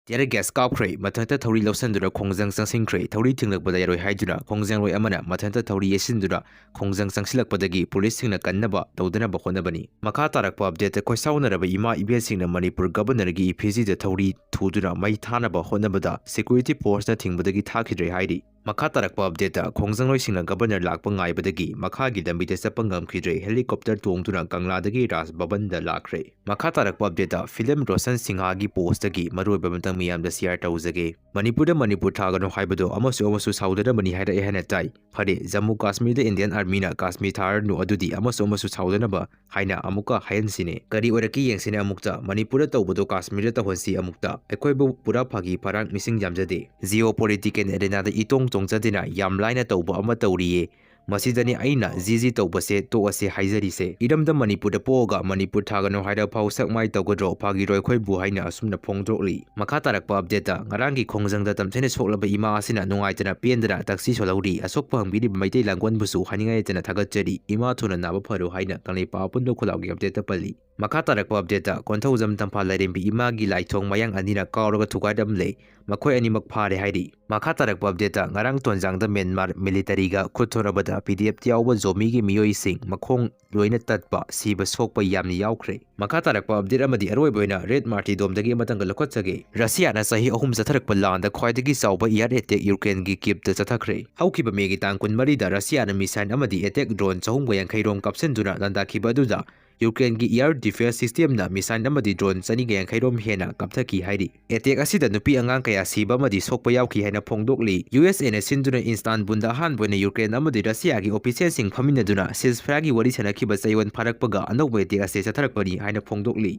tier gas ꯀꯥꯞꯈ꯭ꯔꯦ ꯃꯊꯟꯇ ꯊꯧꯔꯤ ꯂꯧꯁꯤꯟꯗꯨꯅ ꯈꯣꯡꯖꯪ ꯆꯪꯁꯤꯟꯈ꯭ꯔꯦ ꯊꯧꯔꯤ ꯊꯤꯡꯂꯛꯄꯗ ꯌꯥꯔꯣꯏ ꯍꯥꯏꯗꯨꯅ ꯈꯣꯡꯖꯪꯂꯣꯏ ꯑꯃꯅ ꯃꯊꯟꯇ ꯊꯧꯔꯤ ꯌꯩꯁꯤꯟꯗꯨꯅ ꯈꯣꯡꯖꯪ ꯆꯪꯁꯤꯜꯂꯛꯄꯗꯒꯤ ꯄꯨꯂꯤꯁꯁꯤꯡꯅ ꯀꯟꯅꯕ ꯇꯧꯗꯅꯕ ꯍꯣꯠꯅꯕꯅꯤ ꯃꯈꯥ ꯇꯥꯔꯛꯄ ꯑꯞꯗꯦꯠꯇ ꯈꯣꯏꯁꯥꯎꯅꯔꯕ ꯏꯃꯥ ꯏꯕꯦꯜꯁꯤꯡꯅ ꯃꯅꯤꯄꯨꯔ ꯒꯕꯔꯅꯔꯒꯤ ꯏꯐꯤꯖꯤꯗ ꯊꯧꯔꯤ ꯊꯨꯗꯨꯅ ꯃꯩ ꯊꯥꯅꯕ ꯍꯣꯠꯅꯕꯗ ꯁꯦꯀ꯭ꯌꯨꯔꯤꯇꯤ ꯐꯣꯔꯁꯅ ꯊꯤꯡꯕꯗꯒꯤ ꯊꯥꯈꯤꯗ꯭ꯔꯦ ꯍꯥꯏꯔꯤ ꯃꯈꯥ ꯇꯥꯔꯛꯄ ꯑꯞꯗꯦꯠꯇ ꯈꯣꯡꯖꯪꯂꯣꯏꯁꯤꯡꯅ ꯒꯕꯔꯅꯔ ꯂꯥꯛꯄ ꯉꯥꯏꯕꯗꯒꯤ ꯃꯈꯥꯒꯤ ꯂꯝꯕꯤꯗ ꯆꯠꯄ ꯉꯝꯈꯤꯗ꯭ꯔꯦ ꯍꯦꯂꯤꯀꯣꯞꯇꯔ ꯇꯣꯡꯗꯨꯅ ꯀꯪꯂꯥꯗꯒꯤ ꯔꯥꯖ ꯚꯕꯟꯗ ꯂꯥꯛꯈ꯭ꯔꯦ ꯃꯈꯥ ꯇꯥꯔꯛꯄ ꯑꯞꯗꯦꯠꯇ ꯐꯤꯂꯝ ꯔꯣꯁꯟ ꯁꯤꯡꯍꯥꯒꯤ ꯄꯣꯁꯇꯒꯤ ꯃꯔꯨꯑꯣꯏꯕ ꯃꯇꯥꯡ ꯃꯤꯌꯥꯝꯗ ꯁꯤꯌꯔ ꯇꯧꯖꯒꯦ ꯃꯅꯤꯄꯨꯔꯗ ꯃꯅꯤꯄꯨꯔ ꯊꯥꯒꯅꯨ ꯍꯥꯏꯕꯗꯣ ꯑꯃꯁꯨ ꯁꯥꯎꯗꯅꯕꯅꯤ ꯍꯥꯏꯔꯛꯑꯦ ꯍꯥꯏꯅ ꯇꯥꯏ ꯐꯔꯦ ꯖꯝꯃꯨ ꯀꯥꯁꯃꯤꯔꯗ ꯏꯟꯗꯤꯌꯟ ꯑꯥꯔꯃꯤꯅ ꯀꯥꯁꯃꯤꯔ ꯊꯥꯔꯅꯨ ꯑꯗꯨꯗꯤ ꯑꯃꯁꯨ ꯁꯥꯎꯗꯅꯕ ꯍꯥꯏꯅ ꯑꯃꯨꯛꯀ ꯍꯥꯏꯍꯟꯁꯤꯅꯦ ꯀꯔꯤ ꯑꯣꯏꯔꯛꯀꯦ ꯌꯦꯡꯁꯤꯅꯦ ꯑꯃꯨꯛꯇ ꯃꯅꯤꯄꯨꯔꯗ ꯇꯧꯕꯗꯣ ꯀꯥꯁꯃꯤꯔꯗ ꯇꯧꯍꯟꯁꯤ ꯑꯃꯨꯛꯇ ꯑꯩꯈꯣꯏꯕꯨ ꯄꯨꯔꯥ ꯐꯥꯒꯤ ꯐꯔꯥꯡ ꯃꯤꯁꯤꯡ ꯌꯥꯝꯖꯗꯦ ꯖꯤꯑꯣ ꯄꯣꯂꯤꯇꯤꯀꯦꯜ ꯑꯦꯔꯦꯅꯥꯗ ꯏꯇꯣꯡ ꯆꯣꯡꯖꯗꯦꯅ ꯌꯥꯝ ꯂꯥꯏꯅ ꯇꯧꯕ ꯑꯃ ꯇꯧꯔꯤꯌꯦ ꯃꯁꯤꯗꯅꯤ ꯑꯩꯅ ꯖꯤ ꯇꯧꯕꯁꯦ ꯇꯣꯛꯑꯁꯦ ꯍꯥꯏꯖꯔꯤꯁꯦ ꯏꯔꯝꯗ ꯃꯅꯤꯄꯨꯔꯗ ꯄꯣꯛꯑꯒ ꯃꯅꯤꯄꯨꯔ ꯊꯥꯒꯅꯨ ꯍꯥꯏꯔ ꯐꯥꯎ ꯁꯛ ꯃꯥꯏ ꯇꯧꯒꯗ꯭ꯔꯣ ꯐꯥꯒꯤꯔꯣꯏ ꯑꯩꯈꯣꯏꯕꯨ ꯍꯥꯏꯅ ꯑꯁꯨꯝꯅ ꯐꯣꯡꯗꯣꯛꯂꯤ ꯃꯈꯥ ꯇꯥꯔꯛꯄ ꯑꯞꯗꯦꯠꯇ ꯉꯔꯥꯡꯒꯤ ꯈꯣꯡꯖꯪꯗ ꯇꯝꯊꯤꯅ ꯁꯣꯛꯂꯕ ꯏꯃꯥ ꯑꯁꯤꯅ ꯅꯨꯡꯉꯥꯏꯇꯅ ꯄꯦꯟꯗꯅ ꯇꯛꯁꯤ ꯁꯣꯜꯍꯧꯔꯤ ꯑꯁꯣꯛꯄ ꯍꯪꯕꯤꯔꯤꯕ ꯃꯩꯇꯩ ꯂꯥꯡꯒꯣꯟꯕꯨꯁꯨ ꯍꯥꯏꯅꯤꯡꯉꯥꯏ ꯂꯩꯇꯅ ꯊꯥꯒꯠꯆꯔꯤ ꯏꯃꯥ ꯊꯨꯅ ꯅꯥꯕ ꯐꯔꯣ ꯍꯥꯏꯅ ꯀꯪꯂꯩꯄꯥꯛ ꯑꯄꯨꯟꯕ ꯈꯨꯜꯂꯥꯎꯒꯤ ꯑꯞꯗꯦꯠꯇ ꯄꯜꯂꯤ ꯃꯈꯥ ꯇꯥꯔꯛꯄ ꯑꯞꯗꯦꯠꯇ ꯀꯣꯟꯊꯧꯖꯝ ꯇꯝꯐꯥ ꯂꯥꯏꯔꯦꯝꯕꯤ ꯏꯃꯥꯒꯤ ꯂꯥꯏꯊꯣꯡ ꯃꯌꯥꯡ ꯑꯅꯤꯅ ꯀꯥꯎꯔꯒ ꯊꯨꯒꯥꯏꯔꯝꯂꯦ ꯃꯈꯣꯏ ꯑꯅꯤꯃꯛ ꯐꯥꯔꯦ ꯍꯥꯏꯔꯤ ꯃꯈꯥ ꯇꯥꯔꯛꯄ ꯑꯞꯗꯦꯠꯇ ꯉꯔꯥꯡ ꯇꯣꯟꯖꯥꯡꯗ ꯃ꯭ꯌꯥꯟꯃꯥꯔ ꯃꯤꯂꯤꯇꯔꯤꯒ ꯈꯨꯠ ꯊꯣꯔꯕꯗ ꯄꯤꯗꯤꯑꯦꯐꯇ ꯌꯥꯎꯕ ꯖꯣꯃꯤꯒꯤ ꯃꯤꯑꯣꯏꯁꯤꯡ ꯃꯈꯣꯡ ꯂꯣꯏꯅ ꯇꯠꯄ ꯁꯤꯕ ꯁꯣꯛꯄ ꯌꯥꯝꯅ ꯌꯥꯎꯈ꯭ꯔꯦ ꯃꯈꯥ ꯇꯥꯔꯛꯄ ꯑꯞꯗꯦꯠ ꯑꯃꯗꯤ ꯑꯔꯣꯏꯕ ꯑꯣꯏꯅ ꯔꯦꯗ ꯃꯥꯔꯇꯤꯗꯣꯝꯗꯒꯤ ꯑꯃꯇꯪꯒ ꯂꯧꯈꯠꯆꯒꯦ ꯔꯁꯤꯌꯥꯅ ꯆꯍꯤ 3 ꯆꯠꯊꯔꯛꯄ ꯂꯥꯟꯗ ꯈ꯭ꯋꯥꯏꯗꯒꯤ ꯆꯥꯎꯕ ꯏꯌꯥꯔ ꯑꯦꯇꯦꯛ ꯌꯨꯀ꯭ꯔꯦꯟꯒꯤ ꯀꯤꯞꯇ ꯆꯠꯊꯈ꯭ꯔꯦ ꯍꯧꯈꯤꯕ ꯃꯦꯒꯤ ꯇꯥꯡ 24ꯗ ꯔꯁꯤꯌꯥꯅ ꯃꯤꯁꯥꯏꯜ ꯑꯃꯗꯤ ꯑꯦꯇꯦꯛ ड्रोन 350 ꯔꯣꯝ ꯀꯥꯞꯁꯤꯟꯗꯨꯅ ꯂꯥꯟꯗꯥꯈꯤꯕ ꯑꯗꯨꯗ ꯌꯨꯀ꯭ꯔꯦꯟꯒꯤ ꯏꯌꯥꯔ ꯗꯤꯐꯦꯟꯁ ꯁꯤꯁꯇꯦꯝꯅ ꯃꯤꯁꯥꯏꯜ ꯑꯃꯗꯤ ड्रोन 250 ꯔꯣꯝ ꯍꯦꯟꯅ ꯀꯥꯞꯊꯈꯤ ꯍꯥꯏꯔꯤ ꯑꯦꯇꯦꯛ ꯑꯁꯤꯗ ꯅꯨꯄꯤ ꯑꯉꯥꯡ ꯀꯌꯥ ꯁꯤꯕ ꯑꯃꯗꯤ ꯁꯣꯛꯄ ꯌꯥꯎꯈꯤ ꯍꯥꯏꯅ ꯐꯣꯡꯗꯣꯛꯂꯤ ꯌꯨꯑꯦꯁꯑꯦꯅ ꯁꯤꯟꯗꯨꯅ ꯏꯟꯁꯇꯥꯟꯕꯨꯜꯗ ꯑꯍꯥꯟꯕ ꯑꯣꯏꯅ ꯌꯨꯀ꯭ꯔꯦꯟ ꯑꯃꯗꯤ ꯔꯁꯤꯌꯥꯒꯤ ꯑꯣꯐꯤꯁꯤꯌꯦꯜꯁꯤꯡ ꯐꯝꯃꯤꯟꯅꯗꯨꯅ ꯁꯤꯖꯐꯥꯌꯔꯒꯤ ꯋꯥꯔꯤ ꯁꯥꯅꯈꯤꯕ ꯆꯌꯣꯜ ꯐꯥꯔꯛꯄꯒ ꯑꯅꯧꯕ ꯑꯦꯇꯦꯛ ꯑꯁꯤ ꯆꯠꯊꯔꯛꯄꯅꯤ ꯍꯥꯏꯅ ꯐꯣꯡꯗꯣꯛꯂꯤ